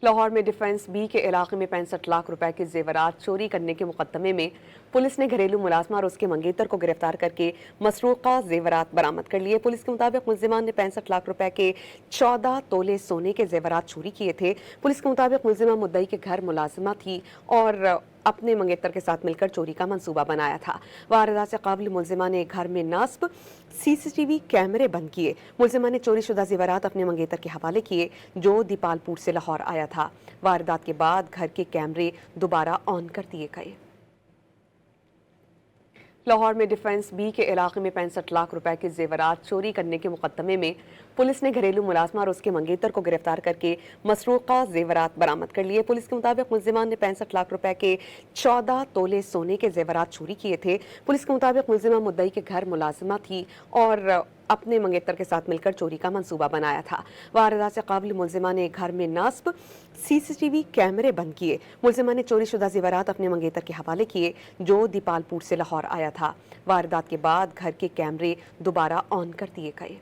लाहौर में defence B के इलाके में 65 लाख रुपए के जेवरात चोरी करने के मुकदमे में पुलिस ने घरेलू मुलाजमा और उसके मंगेतर को गिरफ्तार करके मसरूका जेवरात बरामद कर लिए। पुलिस के मुताबिक मुलजिमान ने 65 लाख रुपए के 14 तोले सोने के जेवरात चोरी किए थे। पुलिस के मुताबिक मुलजिमा मुद्दई के घर मुलाजिमा थी और अपने मंगेतर के साथ मिलकर चोरी का मंसूबा बनाया था। वारदात से काबिल मुलजिमा ने घर में नस्ब सीसीटीवी कैमरे बंद किए। मुलजिमा ने चोरी शुदा जेवरात अपने मंगेतर के हवाले किए जो दीपालपुर से लाहौर आया था। वारदात के बाद घर के कैमरे दोबारा ऑन कर दिए गए। लाहौर में डिफेंस बी के इलाके में 65 लाख रुपए के जेवरात चोरी करने के मुकदमे में पुलिस ने घरेलू मुलाजमा और उसके मंगेतर को गिरफ्तार करके मसरूका जेवरात बरामद कर लिए। पुलिस के मुताबिक मुलजिमान ने 65 लाख रुपए के 14 तोले सोने के जेवरात चोरी किए थे। पुलिस के मुताबिक मुलजिमा मुद्दई के घर मुलाजिमा थी और अपने मंगेतर के साथ मिलकर चोरी का मंसूबा बनाया था। वारदात से काबिल मुलजिमा ने घर में नस्ब सीसीटीवी कैमरे बंद किए। मुलजिमा ने चोरी शुदा जेवरात अपने मंगेतर के हवाले किए जो दीपालपुर से लाहौर आया था। वारदात के बाद घर के कैमरे दोबारा ऑन कर दिए गए।